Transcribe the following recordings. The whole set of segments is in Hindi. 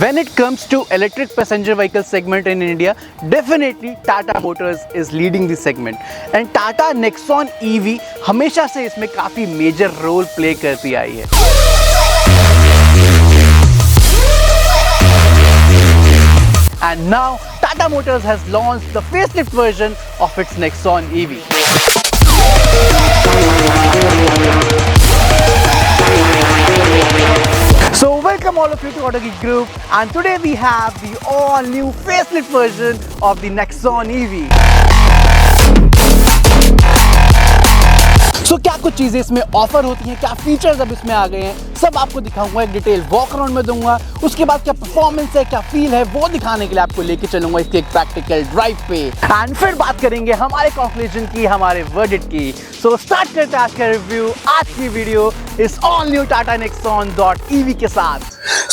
When it comes to electric passenger vehicle segment in India, definitely Tata Motors is leading this segment. And Tata Nexon EV हमेशा से इसमें काफ़ी मेजर रोल प्ले करती आई है. And now Tata Motors has launched the facelift version of its Nexon EV. So welcome all of you to AutoGeek Group, and today we have the all new facelift version of the Nexon EV. So क्या कुछ चीज़ें इसमें ऑफर होती हैं, क्या फीचर्स अब इसमें आ गए हैं, सब आपको दिखाऊंगा, एक डिटेल वॉक अराउंड में दूंगा. उसके बाद क्या परफॉर्मेंस है, क्या फील है, वो दिखाने के लिए आपको लेके चलूंगा इसके एक प्रैक्टिकल ड्राइव पे. एंड फिर बात करेंगे हमारे कंक्लूजन की, हमारे वर्डिक्ट की. सो स्टार्ट करते हैं आज का रिव्यू. आज की वीडियो इस ऑल न्यू टाटा नेक्सॉन.ev के साथ.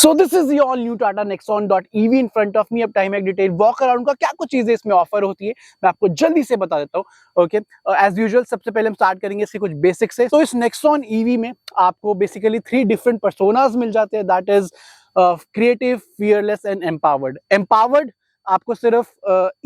So this is the all new Tata Nexon EV in front of me. अब टाइम है एक डिटेल वॉक अराउंड का. क्या कुछ चीजें इसमें ऑफर होती है मैं आपको जल्दी से बता देता हूँ. ओके, एज यूजुअल सबसे पहले हम स्टार्ट करेंगे इसके कुछ बेसिक्स से. तो इस नेक्सॉन EV में आपको बेसिकली 3 डिफरेंट पर्सोनास मिल जाते हैं. That is creative, fearless and empowered. Empowered आपको सिर्फ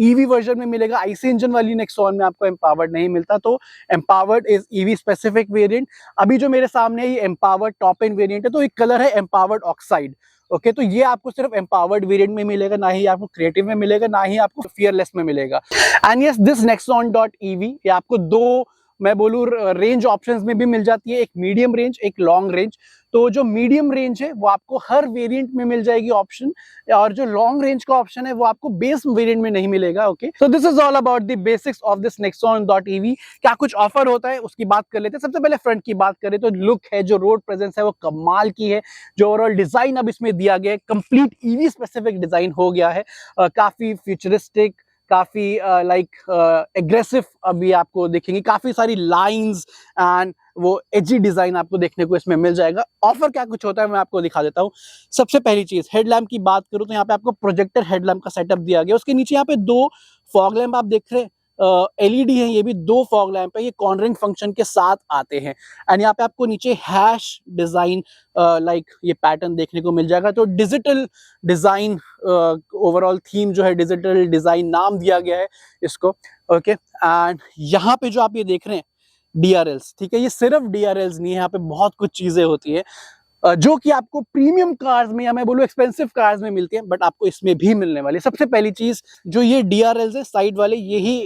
EV वर्जन में मिलेगा. आईसी इंजन वाली नेक्सॉन में आपको एम्पावर्ड नहीं मिलता. तो empowered is EV specific variant. अभी जो मेरे सामने ये एम्पावर्ड टॉप एंड वेरिएंट है, तो एक कलर है एम्पावर्ड ऑक्साइड. ओके, तो ये आपको सिर्फ एम्पावर्ड वेरिएंट में मिलेगा, ना ही आपको क्रिएटिव में मिलेगा, ना ही आपको फियरलेस में मिलेगा. एंड यस, दिस नेक्सॉन.ev ये आपको दो, मैं बोलूँ, रेंज ऑप्शंस में भी मिल जाती है. एक मीडियम रेंज, एक लॉन्ग रेंज. तो जो मीडियम रेंज है वो आपको हर वेरिएंट में मिल जाएगी ऑप्शन, और जो लॉन्ग रेंज का ऑप्शन है वो आपको बेस वेरिएंट में नहीं मिलेगा. Okay, so this is all about the basics of this Nexon EV. क्या कुछ ऑफर होता है उसकी बात कर लेते हैं. सबसे पहले फ्रंट की बात करें तो लुक है, जो रोड प्रेजेंस है वो कमाल की है. जो ओवरऑल डिजाइन अब इसमें दिया गया है, कंप्लीट EV स्पेसिफिक डिजाइन हो गया है. काफी फ्यूचरिस्टिक, काफी एग्रेसिव अभी आपको देखेंगे. काफी सारी लाइंस एंड वो एजी डिजाइन आपको देखने को इसमें मिल जाएगा. ऑफर क्या कुछ होता है मैं आपको दिखा देता हूँ. सबसे पहली चीज, हेडलैम्प की बात करूँ तो यहाँ पे आपको प्रोजेक्टर हेडलैम्प का सेटअप दिया गया. उसके नीचे यहाँ पे 2 फॉग लैम्प आप देख रहे हैं, LED है. ये भी 2 फॉग लैम्प है. ये कॉर्नरिंग फंक्शन के साथ आते हैं. एंड यहाँ पे आपको नीचे हैश डिजाइन ये पैटर्न देखने को मिल जाएगा. तो डिजिटल डिजाइन, ओवरऑल थीम जो है डिजिटल डिजाइन नाम दिया गया है इसको. ओके, एंड यहाँ पे जो आप ये देख रहे हैं DRLs, ठीक है, ये सिर्फ DRLs नहीं है, यहाँ पे बहुत कुछ चीजें होती है जो कि आपको प्रीमियम कार्स में, या मैं बोलूँ एक्सपेंसिव कार्स में मिलती है, बट आपको इसमें भी मिलने वाली है. सबसे पहली चीज, जो ये DRLs है साइड वाले, यही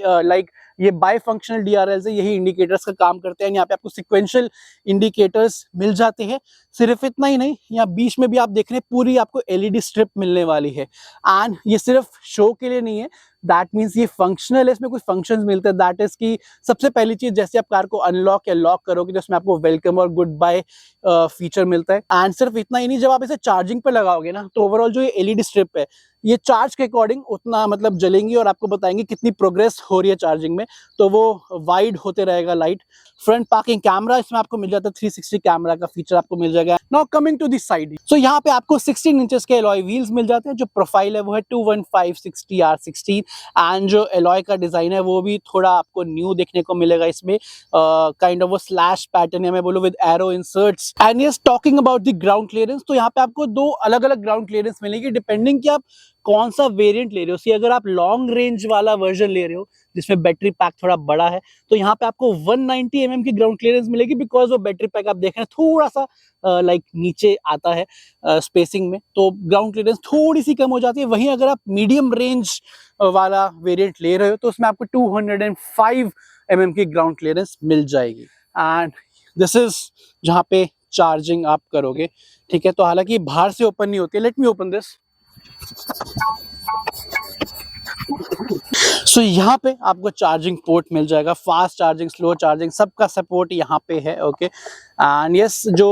ये बाय फंक्शनल DRLs है, यही इंडिकेटर्स का काम करते हैं. यहाँ पे आपको सिक्वेंशियल इंडिकेटर्स मिल जाते हैं. सिर्फ इतना ही नहीं, यहाँ बीच में भी आप देख रहे हैं पूरी आपको LED स्ट्रिप मिलने वाली है. एंड ये सिर्फ शो के लिए नहीं है, दैट मीन्स ये फंक्शनल है. इसमें कुछ फंक्शंस मिलते हैं. दैट इज की सबसे पहली चीज, जैसे आप कार को अनलॉक या लॉक करोगे तो उसमें आपको वेलकम और गुड बाय फीचर मिलता है. एंड सिर्फ इतना ही नहीं, जब आप इसे चार्जिंग पे लगाओगे ना, तो ओवरऑल जो ये LED स्ट्रिप है, ये चार्ज के अकॉर्डिंग उतना जलेंगी और आपको बताएंगे कितनी प्रोग्रेस हो रही है चार्जिंग में. तो वो वाइड होते रहेगा लाइट. फ्रंट पार्किंग कैमरा इसमें आपको मिल जाता है. 360 कैमरा का फीचर आपको मिल जाएगा. Now coming to this side, so यहाँ पे आपको 16 इंचेस के एलॉय व्हील्स मिल जाते हैं. जो प्रोफाइल है वो है 215/60R16. एंड जो एलॉय का डिजाइन है वो भी थोड़ा आपको न्यू देखने को मिलेगा इसमें. काइंड ऑफ वो स्लैश पैटर्न है, मैं बोलूँ, with arrow inserts. And yes, talking about the ground clearance, तो यहाँ पे आपको 2 अलग अलग ग्राउंड क्लियरेंस मिलेगी डिपेंडिंग कि आप कौन सा वेरिएंट ले रहे हो. सी अगर आप लॉन्ग रेंज वाला वर्जन ले रहे हो जिसमें बैटरी पैक थोड़ा बड़ा है, तो यहाँ पे आपको 190 mm की ग्राउंड क्लियरेंस मिलेगी. बिकॉज वो बैटरी पैक आप देख रहे हैं थोड़ा सा नीचे आता है स्पेसिंग में, तो ग्राउंड क्लियरेंस थोड़ी सी कम हो जाती है. वहीं अगर आप मीडियम रेंज वाला वेरिएंट ले रहे हो तो उसमें आपको 205 mm की ग्राउंड क्लियरेंस मिल जाएगी. एंड दिस इज जहाँ पे चार्जिंग आप करोगे, ठीक है. तो हालांकि बाहर से ओपन नहीं होती है. Let me open this. So यहाँ पे आपको चार्जिंग पोर्ट मिल जाएगा. फास्ट चार्जिंग, स्लो चार्जिंग, सबका सपोर्ट यहाँ पे है. ओके, एंड यस, जो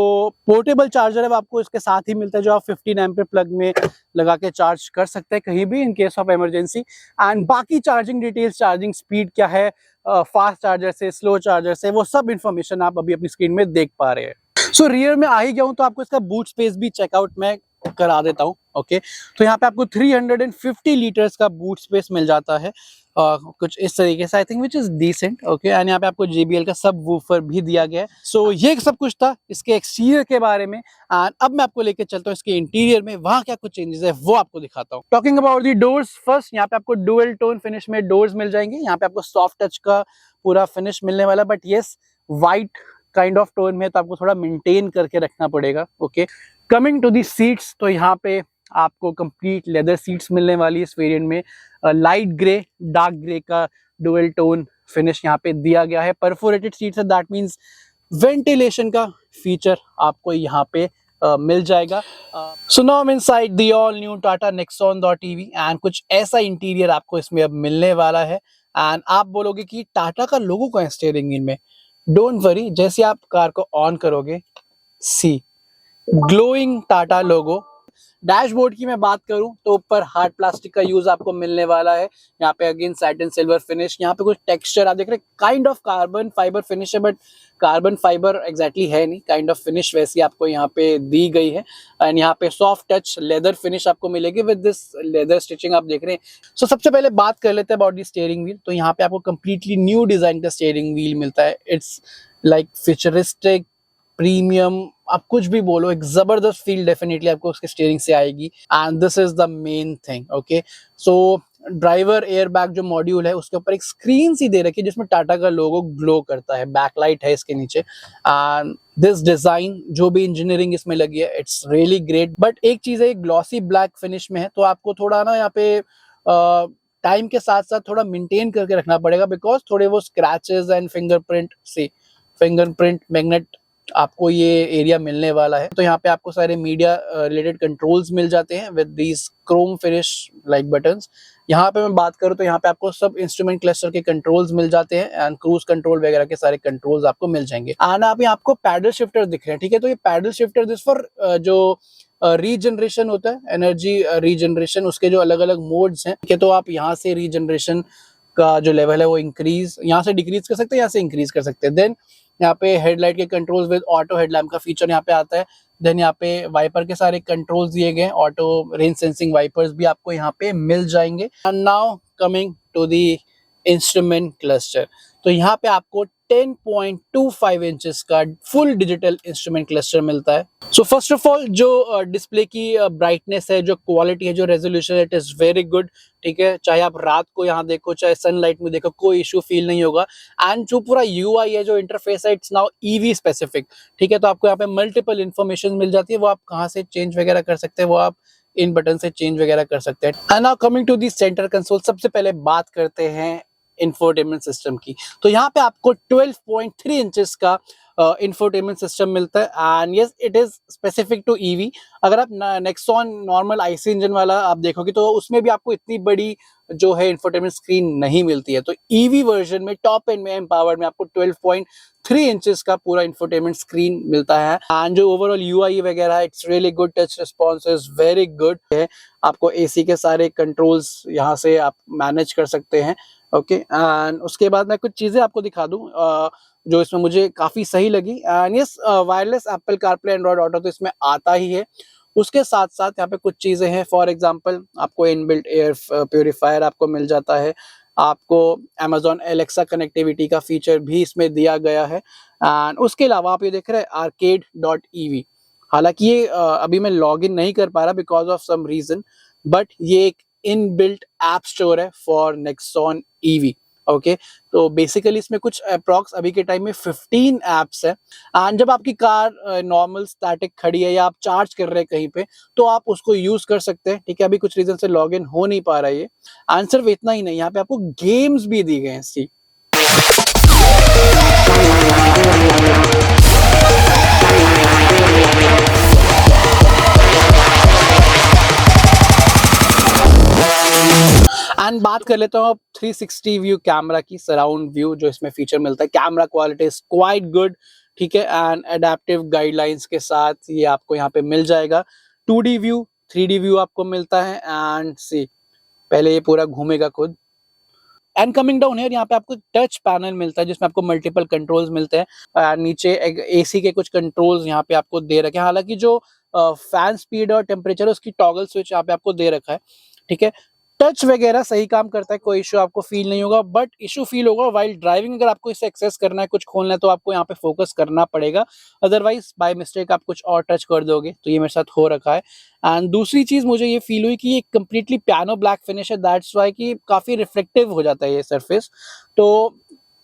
पोर्टेबल चार्जर है वो आपको इसके साथ ही मिलता है, जो आप 15 एम्पीयर प्लग में लगा के चार्ज कर सकते हैं कहीं भी in case of emergency. And बाकी चार्जिंग डिटेल्स, चार्जिंग स्पीड क्या है फास्ट चार्जर से, स्लो चार्जर से, वो सब इंफॉर्मेशन आप अभी अपनी स्क्रीन में देख पा रहे हैं. सो रियर में आ ही गया हूँ तो आपको इसका बूट स्पेस भी चेकआउट में करा देता हूँ. ओके, तो यहाँ पे आपको 350 लीटर्स का बूट स्पेस मिल जाता है, कुछ इस तरीके से, I think which is decent. Okay, and यहाँ पे आपको JBL का सब वूफर भी दिया गया है। सो ये सब कुछ था इसके एक्सटीरियर के बारे में, एंड अब मैं आपको लेके चलता हूँ इसके इंटीरियर में, वहाँ क्या कुछ चेंजेस है वो आपको दिखाता हूँ। Talking about the doors, first यहाँ पे आपको डुअल टोन फिनिश में डोर्स मिल जाएंगे। यहाँ पे आपको सॉफ्ट टच का पूरा फिनिश मिलने वाला, but yes white kind of tone में, तो आपको थोड़ा मेंटेन करके रखना पड़ेगा। Okay, coming to the seats, तो यहाँ पे आपको कंप्लीट लेदर सीट्स मिलने वाली है इस वेरिएंट में। लाइट ग्रे डार्क ग्रे का डुअल टोन फिनिश यहाँ पे दिया गया है। परफोरेटेड सीट्स है, दैट मींस वेंटिलेशन का फीचर आपको यहाँ पे मिल जाएगा। So now I am inside the all new Tata Nexon EV, and कुछ ऐसा इंटीरियर आपको इसमें अब मिलने वाला है। एंड आप बोलोगे कि टाटा का लोगो कहाँ है स्टीयरिंग व्हील में? डोंट वरी, जैसे आप कार को ऑन करोगे, सी ग्लोइंग टाटा लोगो। डैशबोर्ड की मैं बात करूं तो ऊपर हार्ड प्लास्टिक का यूज आपको मिलने वाला है। यहाँ पे अगेन सैटिन सिल्वर फिनिश, यहाँ पे कुछ टेक्सचर आप देख रहे हैं, kind of carbon fibre finish है, बट कार्बन फाइबर एग्जैक्टली है नहीं, काइंड ऑफ फिनिश वैसी आपको यहाँ पे दी गई है। एंड यहाँ पे सॉफ्ट टच लेदर फिनिश आपको मिलेगी विद दिस लेदर स्टिचिंग आप देख रहे हैं। सो सबसे पहले बात कर लेते हैं अबाउट दी स्टीयरिंग व्हील। तो यहाँ पे आपको कंप्लीटली न्यू डिजाइन का स्टीयरिंग व्हील मिलता है। इट्स लाइक फ्यूचरिस्टिक प्रीमियम, आप कुछ भी बोलो, एक जबरदस्त फील डेफिनेटली आपको उसके स्टीयरिंग से आएगी, and this is the main thing. Okay, so driver air bag जो मॉड्यूल है उसके ऊपर एक स्क्रीन सी दे रखी है जिसमें टाटा का लोगो ग्लो करता है, बैकलाइट है इसके नीचे, एंड दिस डिजाइन जो भी इंजीनियरिंग इसमें लगी है इट्स रियली ग्रेट। बट एक चीज है, ग्लॉसी ब्लैक फिनिश में है, तो आपको थोड़ा ना यहाँ पे टाइम के साथ साथ थोड़ा मेंटेन करके रखना पड़ेगा, बिकॉज थोड़े वो स्क्रैचेस एंड फिंगरप्रिंट मैग्नेट आपको ये एरिया मिलने वाला है। तो यहाँ पे आपको सारे मीडिया रिलेटेड कंट्रोल्स मिल जाते हैं with these Chrome finish like buttons. यहाँ पे मैं बात करूँ तो यहाँ पे आपको सब इंस्ट्रूमेंट क्लस्टर के कंट्रोल्स मिल जाते हैं, एंड क्रूज कंट्रोल वगैरह के सारे कंट्रोल्स आपको मिल जाएंगे। एंड आप यहाँ आपको पैडल शिफ्टर दिख रहे हैं, ठीक है, तो ये पैडल शिफ्टर दिस फॉर जो रीजनरेशन होता है, एनर्जी रीजनरेशन, उसके जो अलग अलग मोड्स हैं, ठीक है, तो आप यहाँ से रीजनरेशन का जो लेवल है वो इंक्रीज, यहाँ से डिक्रीज कर सकते हैं, यहाँ से इंक्रीज कर सकते हैं। देन यहाँ पे हेडलाइट के कंट्रोल्स विद ऑटो हेडलैम्प का फीचर यहाँ पे आता है। देन यहाँ पे वाइपर के सारे कंट्रोल्स दिए गए हैं, ऑटो रेन सेंसिंग वाइपर्स भी आपको यहाँ पे मिल जाएंगे। And now coming to the instrument cluster, तो यहाँ पे आपको 10.25 इंचेस का फुल डिजिटल इंस्ट्रूमेंट क्लस्टर मिलता है। सो फर्स्ट ऑफ ऑल जो डिस्प्ले की ब्राइटनेस है, जो क्वालिटी है, जो रेजोल्यूशन है, इट इज वेरी गुड, ठीक है, चाहे आप रात को यहाँ देखो चाहे सनलाइट में देखो, कोई इशू फील नहीं होगा। एंड जो पूरा UI है, जो इंटरफेस है, इट्स नाउ EV स्पेसिफिक, ठीक है, तो आपको यहाँ पे मल्टीपल इन्फॉर्मेशन मिल जाती है, वो आप कहाँ से चेंज वगैरह कर सकते हैं, वो आप इन बटन से चेंज वगैरह कर सकते हैं। And now coming to the centre console, सबसे पहले बात करते हैं इंफोटेनमेंट सिस्टम की। तो यहाँ पे आपको 12.3 इंचेस का इंफोटेनमेंट सिस्टम मिलता है, and yes it is specific to EV। अगर आप नेक्सॉन नॉर्मल IC इंजन वाला आप देखोगे तो उसमें भी आपको इतनी बड़ी जो है इंफोटेनमेंट स्क्रीन नहीं मिलती है। तो EV वर्जन में टॉप एंड में एम्पावर्ड में आपको 12.3 इंचेस का पूरा इंफोटेनमेंट स्क्रीन मिलता है, एंड जो ओवरऑल UI वगैरह it's really good, touch response is very good है। आपको AC के सारे कंट्रोल्स यहाँ से आप मैनेज कर सकते हैं। ओके, एंड उसके बाद मैं कुछ चीजें आपको दिखा दूं जो इसमें मुझे काफी सही लगी। And yes wireless Apple CarPlay Android auto तो इसमें आता ही है, उसके साथ साथ यहाँ पे कुछ चीजें हैं, फॉर एग्जांपल आपको इनबिल्ट एयर प्योरीफायर आपको मिल जाता है, आपको Amazon Alexa कनेक्टिविटी का फीचर भी इसमें दिया गया है। एंड उसके अलावा आप ये देख रहे हैं arcade.ev, हालांकि ये अभी मैं लॉग इन नहीं कर पा रहा because of some reason, but ये एक इनबिल्ट ऐप स्टोर है फॉर नेक्सॉन EV। ओके, तो बेसिकली इसमें कुछ अप्रॉक्स अभी के टाइम में 15 एप्स है, एंड जब आपकी कार नॉर्मल स्टैटिक खड़ी है या आप चार्ज कर रहे हैं कहीं पे तो आप उसको यूज कर सकते हैं, ठीक है। अभी कुछ रीजन से लॉग इन हो नहीं पा रहा है ये। एंड सिर्फ इतना ही नहीं, यहाँ पे आपको गेम्स भी दी गए हैं सी। एंड बात कर लेता हूँ 360 व्यू कैमरा की, सराउंड व्यू जो इसमें फीचर मिलता है, camera quality is quite good, ठीक है, एंड एडेप्टिव गाइडलाइंस के साथ ये आपको यहाँ पे मिल जाएगा। 2D व्यू 3D व्यू आपको मिलता है, एंड सी पहले ये पूरा घूमेगा खुद। एंड कमिंग डाउन हियर, यहाँ पे आपको टच पैनल मिलता है जिसमें आपको मल्टीपल कंट्रोल्स मिलते हैं, नीचे AC के कुछ कंट्रोल्स यहाँ पे आपको दे रखे हैं। हालांकि जो फैन स्पीड और टेम्परेचर उसकी टॉगल स्विच यहाँ पे आपको दे रखा है, ठीक है। टच वगैरह सही काम करता है, कोई इशू आपको फील नहीं होगा, बट इशू फील होगा वाइल ड्राइविंग। अगर आपको इसे एक्सेस करना है, कुछ खोलना है, तो आपको यहाँ पे फोकस करना पड़ेगा, अदरवाइज बाय मिस्टेक आप कुछ और टच कर दोगे। तो ये मेरे साथ हो रखा है। एंड दूसरी चीज मुझे ये फील हुई कि ये कम्प्लीटली पियानो ब्लैक फिनिश है, दैट्स वाई कि काफी रिफ्लेक्टिव हो जाता है ये सरफेस। तो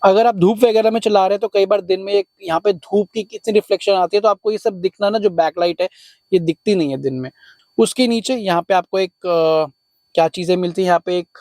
अगर आप धूप वगैरह में चला रहे हैं तो कई बार दिन में एक यहाँ पे धूप की कितनी रिफ्लेक्शन आती है, तो आपको ये सब दिखना ना, जो बैकलाइट है ये दिखती नहीं है दिन में। उसके नीचे यहाँ पे आपको एक क्या चीजें मिलती है, यहाँ पे एक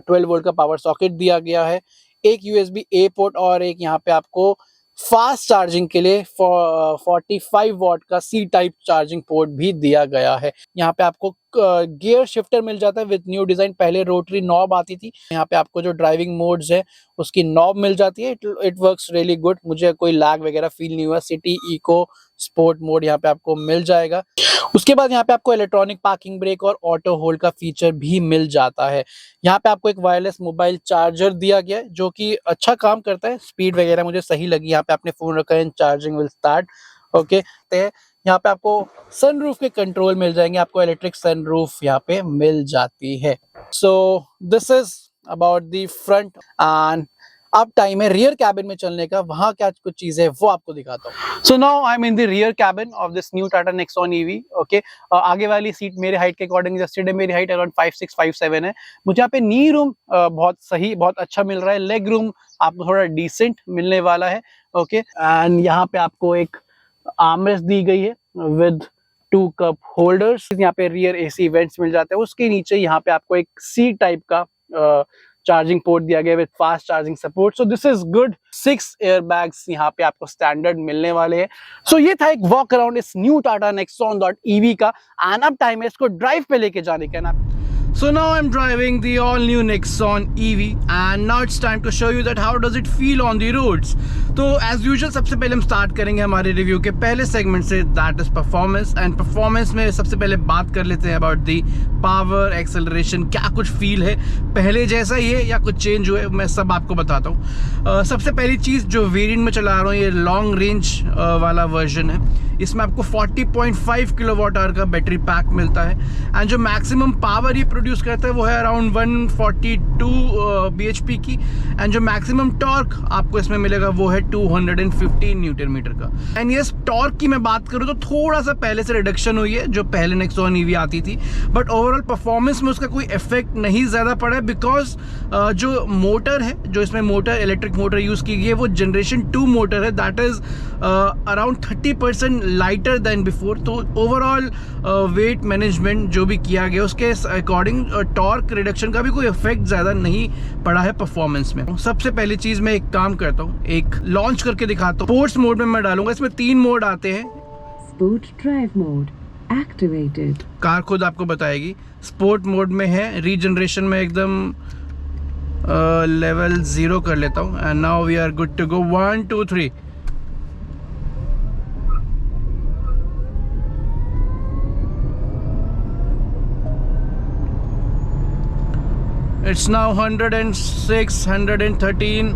12 वोल्ट का पावर सॉकेट दिया गया है, एक USB A पोर्ट और एक यहाँ पे आपको फास्ट चार्जिंग के लिए 45 वॉट का C टाइप चार्जिंग पोर्ट भी दिया गया है। यहाँ पे आपको गियर शिफ्टर मिल जाता है विद न्यू डिजाइन। पहले रोटरी नॉब आती थी, यहाँ पे आपको जो ड्राइविंग मोड्स है उसकी नॉब मिल जाती है। इट वर्क्स रियली गुड, मुझे कोई लैग वगैरह फील नहीं हुआ। सिटी, इको, स्पोर्ट मोड यहाँ पे आपको मिल जाएगा। उसके बाद यहाँ पे आपको इलेक्ट्रॉनिक पार्किंग ब्रेक और ऑटो होल्ड का फीचर भी मिल जाता है। यहाँ पे आपको एक वायरलेस मोबाइल चार्जर दिया गया है जो कि अच्छा काम करता है, स्पीड वगैरह मुझे सही लगी। यहाँ पे आपने फोन रखा है, चार्जिंग विल स्टार्ट, ओके। यहाँ पे आपको सनरूफ के कंट्रोल मिल जाएंगे, आपको इलेक्ट्रिक सनरूफ यहाँ पे मिल जाती है। सो this is about the front. And अब टाइम है रियर कैबिन में चलने का, वहां क्या कुछ चीजें वो आपको दिखाता हूँ। So now I am in the rear cabin of this new Tata Nexon EV, okay. आगे वाली सीट मेरे हाइट के अकॉर्डिंग एडजस्टेड है, मेरी हाइट अराउंड 5'6", 5'7" है। मुझे यहाँ पे नी रूम बहुत सही, बहुत अच्छा मिल रहा है। लेग रूम आपको थोड़ा डिसेंट मिलने वाला है, ओके। एंड यहाँ पे आपको एक आर्मरेस्ट दी गई है विद 2 कप होल्डर्स। यहाँ पे रियर AC वेंट्स मिल जाते हैं। उसके नीचे यहाँ पे आपको एक C टाइप का चार्जिंग पोर्ट दिया गया with fast charging support. So this is good. 6 air bags यहाँ पे आपको स्टैंडर्ड मिलने वाले हैं। सो ये था एक वॉक अराउंड इस न्यू टाटा Nexon.EV का। एंड अब टाइम है इसको ड्राइव पे लेके जाने का ना। So now I'm driving the all new Nexon EV and now it's time to show you that how does it feel on the roads. तो as usual सबसे पहले हम स्टार्ट करेंगे हमारे रिव्यू के पहले सेगमेंट से, that is performance. And performance में सबसे पहले बात कर लेते हैं अबाउट दी पावर, एक्सेलरेशन, क्या कुछ फील है, पहले जैसा ही है या कुछ चेंज हुए, मैं सब आपको बताता हूँ। सबसे पहली चीज़ जो वेरिएंट में चला रहा हूँ, ये लॉन्ग रेंज वाला वर्जन है। इसमें आपको 40.5 किलोवाट आवर का बैटरी पैक मिलता है। एंड जो मैक्सिमम पावर ये प्रोड्यूस करता है वो है अराउंड 142 bhp की। एंड जो मैक्सिमम टॉर्क आपको इसमें मिलेगा वो है 215 न्यूटन मीटर का। एंड ये टॉर्क की मैं बात करूँ तो थोड़ा सा पहले से रिडक्शन हुई है जो पहले नेक्सॉन EV आती थी, बट ओवरऑल परफॉर्मेंस में उसका कोई इफेक्ट नहीं ज़्यादा पड़ा है, बिकॉज जो मोटर है, जो इसमें मोटर इलेक्ट्रिक मोटर यूज़ की गई है वो जनरेशन 2 मोटर है, that is around 30% lighter than before. तो ओवरऑल वेट मैनेजमेंट जो भी किया गया उसके अकॉर्डिंग टॉर्क रिडक्शन का भी कोई इफेक्ट ज़्यादा नहीं पड़ा है परफॉर्मेंस में। सबसे पहली चीज़ मैं एक काम करता हूँ, एक लॉन्च करके दिखाता हूँ। स्पोर्ट्स मोड में मैं डालूंगा, इसमें 3 मोड आते हैं। Sport drive mode activated, car खुद आपको बताएगी। स्पोर्ट मोड में है, रीजनरेशन में एकदम लेवल 0 कर लेता हूँ। And now we are good to go. 1 2 3। It's now 106, 113,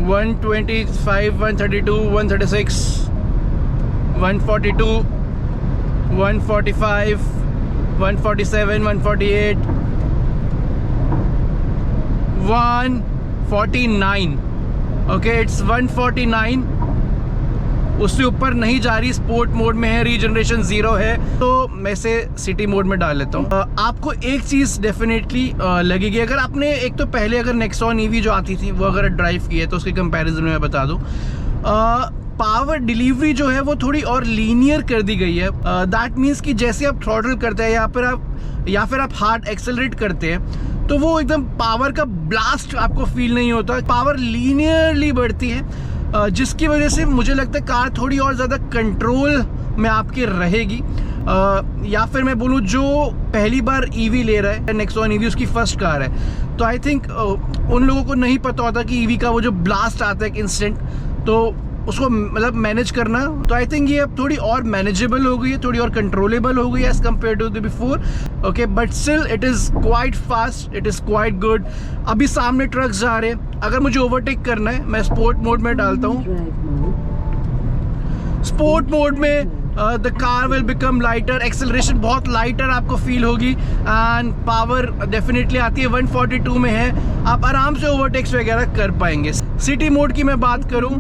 125, 132, 136, 142, 145, 147, 148, 149. Okay, it's 149. उससे ऊपर नहीं जा रही, स्पोर्ट मोड में है, रीजनरेशन 0 है। तो मैं इसे सिटी मोड में डाल लेता हूँ। आपको एक चीज़ डेफिनेटली लगेगी, अगर आपने एक तो पहले अगर नेक्सॉन EV जो आती थी वो अगर ड्राइव की है तो उसके कंपैरिजन में मैं बता दूँ, पावर डिलीवरी जो है वो थोड़ी और लीनियर कर दी गई है। दैट मीन्स कि जैसे आप थ्रॉटल करते हैं या फिर आप हार्ड एक्सेलरेट करते हैं तो वो एकदम पावर का ब्लास्ट आपको फील नहीं होता, पावर लीनियरली बढ़ती है, जिसकी वजह से मुझे लगता है कार थोड़ी और ज़्यादा कंट्रोल में आपकी रहेगी। या फिर मैं बोलूँ जो पहली बार EV ले रहा है, नेक्सॉन EV उसकी फर्स्ट कार है, तो आई थिंक उन लोगों को नहीं पता होता कि EV का वो जो ब्लास्ट आता है इंस्टेंट, तो उसको मतलब मैनेज करना। तो आई थिंक ये अब थोड़ी और मैनेजेबल हो गई है, थोड़ी और कंट्रोलेबल हो गई है as compared to the before, okay. But still it is quite fast, it is quite good. अभी सामने ट्रक्स जा रहे हैं, अगर मुझे ओवरटेक करना है मैं स्पोर्ट मोड में डालता हूँ। स्पोर्ट मोड में the car will become lighter, acceleration बहुत लाइटर आपको फील होगी एंड पावर डेफिनेटली आती है 142 में है, आप आराम से ओवरटेक्स वगैरह कर पाएंगे। सिटी मोड की मैं बात करूं,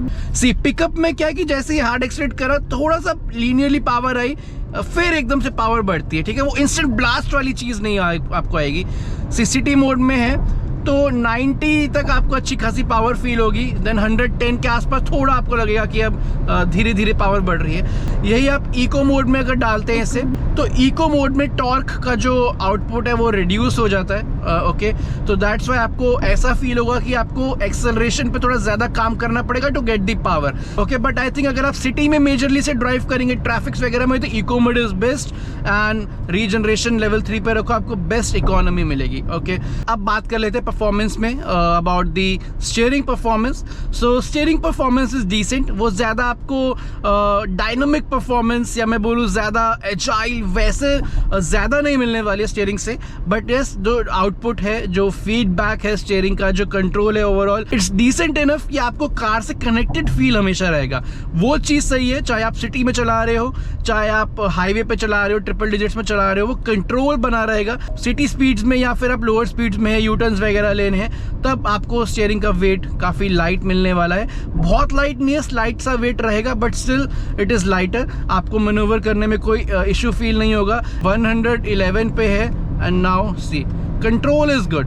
पिकअप में क्या है कि जैसे ही हार्ड एक्सीलरेट करा थोड़ा सा लीनियरली पावर आई, फिर एकदम से पावर बढ़ती है, ठीक है, वो इंस्टेंट ब्लास्ट वाली चीज़ नहीं आपको आएगी। सिटी मोड में है तो 90 तक आपको अच्छी खासी पावर फील होगी, देन 110 के आसपास थोड़ा आपको लगेगा कि अब धीरे धीरे पावर बढ़ रही है। यही आप इको मोड में अगर डालते हैं इसे, तो इको मोड में टॉर्क का जो आउटपुट है वो रिड्यूस हो जाता है, ओके, तो दैट्स वाई आपको ऐसा फील होगा कि आपको एक्सेलरेशन पे थोड़ा ज़्यादा काम करना पड़ेगा to get the power, okay. But I think अगर आप सिटी में मेजरली से ड्राइव करेंगे ट्रैफिक्स वगैरह में, तो eco mode is best and regeneration level 3 पे रखो, आपको बेस्ट इकोनॉमी मिलेगी, ओके। अब बात कर लेते हैं परफॉर्मेंस में, about the steering performance. So steering performance is decent, वो ज़्यादा आपको डायनामिक परफॉर्मेंस या मैं बोलूँ ज़्यादा एजाइल वैसे ज़्यादा नहीं मिलने वाली है स्टीयरिंग से, बट यस जो आउटपुट है, जो फीडबैक है स्टीयरिंग का, जो कंट्रोल है ओवरऑल, इट्स डिसेंट इनफ कि आपको कार से कनेक्टेड फील हमेशा रहेगा, वो चीज़ सही है। चाहे आप सिटी में चला रहे हो, चाहे आप हाईवे पे चला रहे हो, ट्रिपल डिजिट्स में चला रहे हो, वो कंट्रोल बना रहेगा। सिटी स्पीड्स में या फिर आप लोअर स्पीड्स में है, यू टर्न्स वगैरह लेने हैं, तब आपको स्टीयरिंग का वेट काफ़ी लाइट मिलने वाला है। बहुत लाइट नहीं है, स्लाइट सा वेट रहेगा, but still it is lighter, आपको मैनूवर करने में कोई इशू फील नहीं होगा। 111 पे है and now see control is good,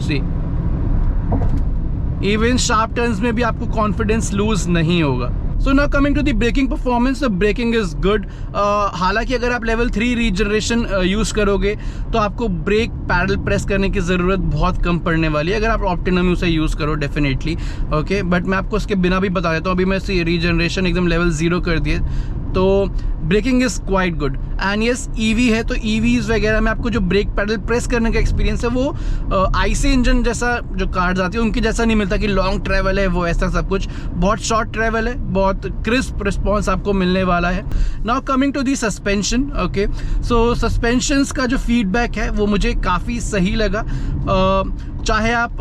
see even sharp turns में भी आपको कॉन्फिडेंस लूज नहीं होगा। So now coming to the braking performance, the braking is good. हालांकि अगर आप लेवल 3 रीजनरेशन यूज़ करोगे तो आपको ब्रेक पैडल प्रेस करने की ज़रूरत बहुत कम पड़ने वाली है, अगर आप ऑप्टिनम उसे यूज़ करो डेफिनेटली, ओके। बट मैं आपको उसके बिना भी बता देता हूँ, अभी मैं रीजनरेशन एकदम लेवल 0 कर दिए, तो breaking is quite good. And yes EV है, तो ईवीज़ वगैरह में आपको जो ब्रेक पैडल प्रेस करने का एक्सपीरियंस है वो आईसी इंजन जैसा जो कार्स आती है उनकी जैसा नहीं मिलता कि लॉन्ग ट्रैवल है वो ऐसा सब कुछ, बहुत शॉर्ट ट्रैवल है, बहुत क्रिस्प रिस्पॉन्स आपको मिलने वाला है। Now coming to the suspension, okay, so suspensions का जो फीडबैक है वो मुझे काफ़ी सही लगा। चाहे आप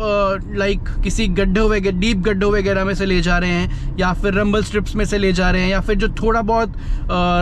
लाइक किसी गड्ढों वगैरह, डीप गड्ढों वगैरह में से ले जा रहे हैं, या फिर रंबल स्ट्रिप्स में से ले जा रहे हैं, या फिर जो थोड़ा बहुत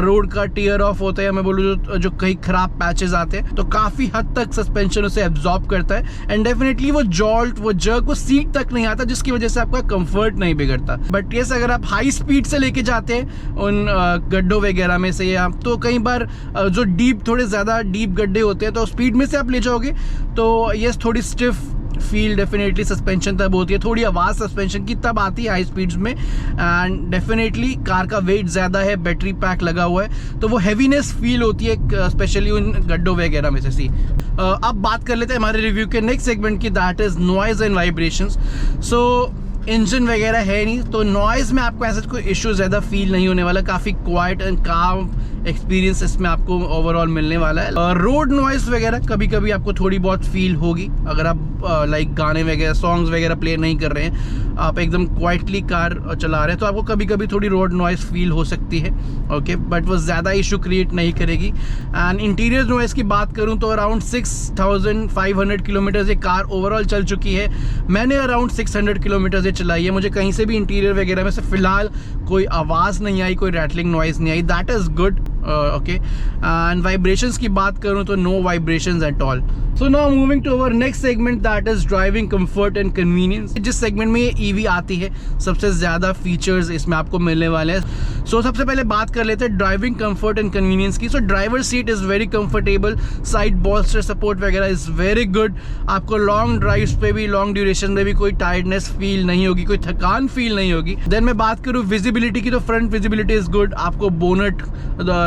रोड का टीयर ऑफ होता है, मैं बोलूँ जो कई खराब पैचेस आते हैं, तो काफ़ी हद तक सस्पेंशन उसे एब्जॉर्ब करता है एंड डेफिनेटली वो जॉल्ट, वो जर्क, वो सीट तक नहीं आता, जिसकी वजह से आपका कंफर्ट नहीं बिगड़ता। बट यस अगर आप हाई स्पीड से लेके जाते हैं उन गड्ढों वगैरह में से, या तो कई बार जो डीप, थोड़े ज़्यादा डीप गड्ढे होते हैं, तो स्पीड में से आप ले जाओगे तो यस थोड़ी स्टिफ फील डेफिनेटली सस्पेंशन तब होती है, थोड़ी आवाज़ सस्पेंशन की तब आती है हाई स्पीड्स में, एंड डेफिनेटली कार का वेट ज़्यादा है, बैटरी पैक लगा हुआ है, तो वो हैवीनेस फील होती है स्पेशली उन गड्ढों वगैरह में से। सी अब बात कर लेते हैं हमारे रिव्यू के नेक्स्ट सेगमेंट की, that is noise and vibrations. So engine वगैरह है नहीं, तो नॉइज़ में आपको ऐसा कोई इशू ज़्यादा फील नहीं होने वाला, काफ़ी क्वाइट एंड काम एक्सपीरियंस इसमें आपको ओवरऑल मिलने वाला है। रोड नॉइज़ वगैरह कभी कभी आपको थोड़ी बहुत फील होगी, अगर आप लाइक गाने वगैरह, सॉन्ग्स वगैरह प्ले नहीं कर रहे हैं, आप एकदम क्वाइटली कार चला रहे हैं, तो आपको कभी कभी थोड़ी रोड नॉइज़ फील हो सकती है, ओके, बट वो ज़्यादा इशू क्रिएट नहीं करेगी। एंड इंटीरियर नॉइज़ की बात करूँ तो अराउंड 6500 किलोमीटर ये कार ओवरऑल चल चुकी है, मैंने अराउंड 600 किलोमीटर चलाई है, मुझे कहीं से भी इंटीरियर वगैरह में से फिलहाल कोई आवाज़ नहीं आई, कोई रैटलिंग नॉइज़ नहीं आई, that is good, okay. And vibrations की बात करूं तो no vibrations at all. So now moving to our next segment, that is driving comfort and convenience. जिस सेगमेंट में ये ईवी आती है, सबसे ज़्यादा फीचर्स इसमें आपको मिलने वाले हैं। सो सबसे पहले बात कर लेते हैं ड्राइविंग कंफर्ट एंड कन्वीनियंस की। So driver seat is very comfortable, side bolster support वगैरह इज़ वेरी गुड, आपको लॉन्ग ड्राइव्स पे भी, लॉन्ग ड्यूरेशन में भी कोई टायर्डनेस फील नहीं होगी, कोई थकान फील नहीं होगी। देन मैं बात करूँ विजिबिलिटी की, तो फ्रंट विजिबिलिटी इज़ गुड, आपको bonnet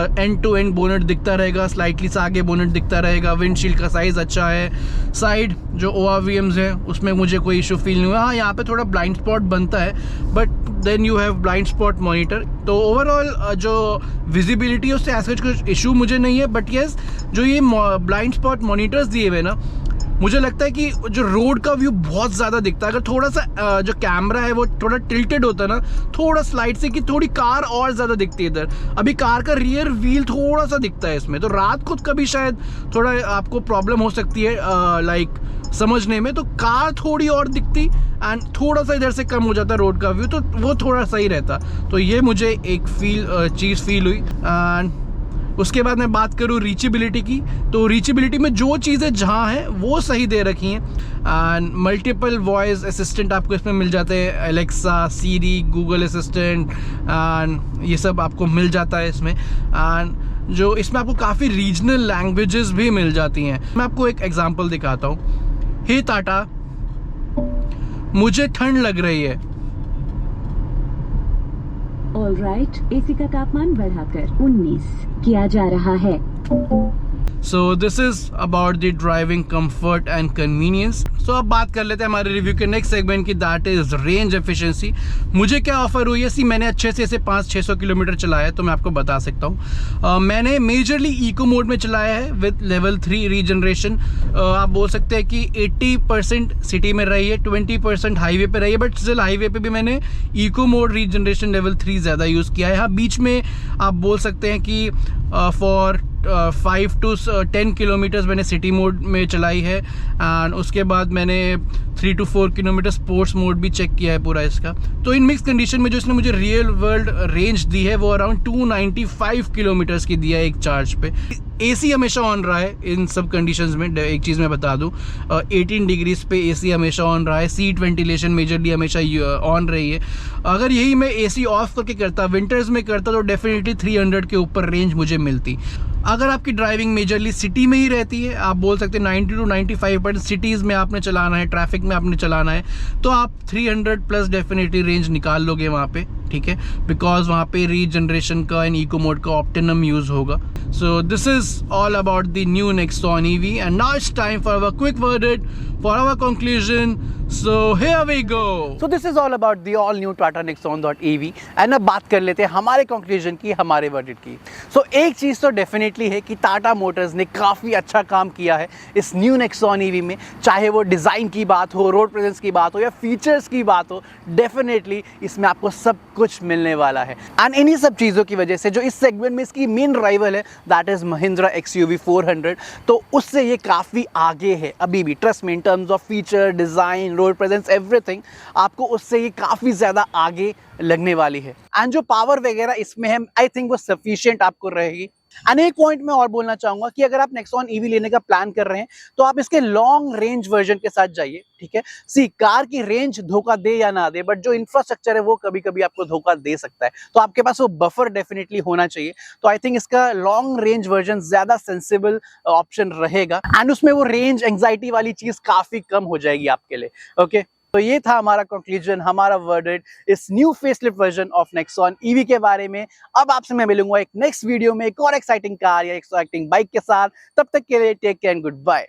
end to end bonnet दिखता रहेगा, स्लाइटली सा आगे बोनट दिखता रहेगा, विंडशील्ड का साइज़ अच्छा है, साइड जो ORVMs है उसमें मुझे कोई इशू फील नहीं हुआ। हाँ, यहाँ पे थोड़ा ब्लाइंड स्पॉट बनता है, but then you have blind spot monitor, तो ओवरऑल जो विजिबिलिटी है उससे ऐसा कुछ इशू मुझे नहीं है। बट येस जो ये ब्लाइंड स्पॉट मॉनिटर्स दिए हुए ना, मुझे लगता है कि जो रोड का व्यू बहुत ज़्यादा दिखता है, अगर थोड़ा सा जो कैमरा है वो थोड़ा टिल्टेड होता है ना, थोड़ा स्लाइड से, कि थोड़ी कार और ज़्यादा दिखती है इधर। अभी कार का रियर व्हील थोड़ा सा दिखता है इसमें, तो रात को कभी शायद थोड़ा आपको प्रॉब्लम हो सकती है लाइक समझने में, तो कार थोड़ी और दिखती एंड थोड़ा सा इधर से कम हो जाता रोड का व्यू, तो वो थोड़ा सही रहता। तो ये मुझे एक चीज़ फील हुई। एंड उसके बाद मैं बात करूँ रीचेबिलिटी की, तो रीचेबिलिटी में जो चीज़ें जहाँ हैं वो सही दे रखी हैं। एंड मल्टीपल वॉइस असिस्टेंट आपको इसमें मिल जाते हैं, Alexa, Siri, Google assistant, and ये सब आपको मिल जाता है इसमें। एंड जो इसमें आपको काफ़ी रीजनल लैंग्वेजेस भी मिल जाती हैं। मैं आपको एक एग्जांपल दिखाता हूँ। हे टाटा, मुझे ठंड लग रही है। ऑल राइट, एसी का तापमान बढ़ाकर 19 किया जा रहा है। So this is about the driving comfort and convenience. So अब बात कर लेते हैं हमारे रिव्यू के नेक्स्ट सेगमेंट की, दैट इज रेंज एफिशिएंसी। मुझे क्या ऑफर हुई है, सी मैंने अच्छे से इसे 500-600 किलोमीटर चलाया है, तो मैं आपको बता सकता हूँ। मैंने मेजरली इको मोड में चलाया है विद लेवल 3 रीजनरेशन। आप बोल सकते हैं कि 80% सिटी में रही है, 20% हाईवे पे रही है, बट स्टिल हाईवे पे भी मैंने इको मोड रीजनरेशन लेवल 3 ज़्यादा यूज़ किया है। हाँ, बीच में आप बोल सकते हैं कि फॉर 5 to 10 किलोमीटर्स मैंने सिटी मोड में चलाई है, एंड उसके बाद मैंने 3 to 4 किलोमीटर स्पोर्ट्स मोड भी चेक किया है पूरा इसका। तो इन मिक्स कंडीशन में जो इसने मुझे रियल वर्ल्ड रेंज दी है वो अराउंड 295 किलोमीटर्स की दिया है एक चार्ज पे। एसी हमेशा ऑन रहा है इन सब कंडीशंस में। एक चीज़ मैं बता दूं, 18 डिग्रीज पे एसी हमेशा ऑन रहा है, सीट वेंटिलेशन मेजरली हमेशा ऑन रही है। अगर यही मैं एसी ऑफ करके करता, विंटर्स में करता, तो डेफिनेटली 300 के ऊपर रेंज मुझे मिलती। अगर आपकी ड्राइविंग मेजरली सिटी में ही रहती है, आप बोल सकते हैं 90 to 95% सिटीज़ में आपने चलाना है, ट्रैफिक में आपने चलाना है, तो आप 300 प्लस डेफिनेटली रेंज निकाल लोगे वहाँ पे, ठीक है, बिकॉज वहाँ पे रीजनरेशन का एंड इको मोड का ऑप्टिमम यूज़ होगा। So this is all about the new Nexon EV, and now it's time for our quick verdict for our conclusion. So here we go. So this is all about the all new Tata Nexon.ev, and अब बात कर लेते हैं हमारे कंक्लूजन की, हमारे वर्डिक्ट की। So एक चीज़ तो डेफिनेटली है कि टाटा मोटर्स ने काफ़ी अच्छा काम किया है इस न्यू नेक्सॉन ईवी में, चाहे वो डिज़ाइन की बात हो, रोड प्रेजेंस की बात हो, या फीचर्स की बात हो, डेफिनेटली इसमें आपको सब कुछ मिलने वाला है। एंड इन्हीं सब चीज़ों की वजह से जो इस सेगमेंट में इसकी मेन राइवल है, दैट इज़ महिंद्रा XUV 400, तो उससे ये काफ़ी आगे है अभी भी। ट्रस्ट में, in terms of feature, design, road presence, everything, आपको उससे ये काफ़ी ज़्यादा आगे लगने वाली है। एंड जो पावर वगैरह इसमें है, आई थिंक वो सफिशिएंट आपको रहेगी। एंड एक पॉइंट मैं और बोलना चाहूँगा कि अगर आप नेक्सॉन ईवी लेने का प्लान कर रहे हैं, तो आप इसके लॉन्ग रेंज वर्जन के साथ जाइए, ठीक है। सी, कार की रेंज धोखा दे या ना दे, बट जो इंफ्रास्ट्रक्चर है वो कभी कभी आपको धोखा दे सकता है, तो आपके पास वो बफर डेफिनेटली होना चाहिए। तो आई थिंक इसका लॉन्ग रेंज वर्जन ज़्यादा सेंसिबल ऑप्शन रहेगा, एंड उसमें वो रेंज एंग्जाइटी वाली चीज़ काफ़ी कम हो जाएगी आपके लिए, ओके। तो ये था हमारा कंक्लूजन, हमारा वर्डिक्ट इस new facelift version of Nexon EV के बारे में। अब आपसे मैं मिलूंगा एक नेक्स्ट वीडियो में एक और एक्साइटिंग कार या एक्साइटिंग बाइक के साथ। तब तक के लिए take care and good bye.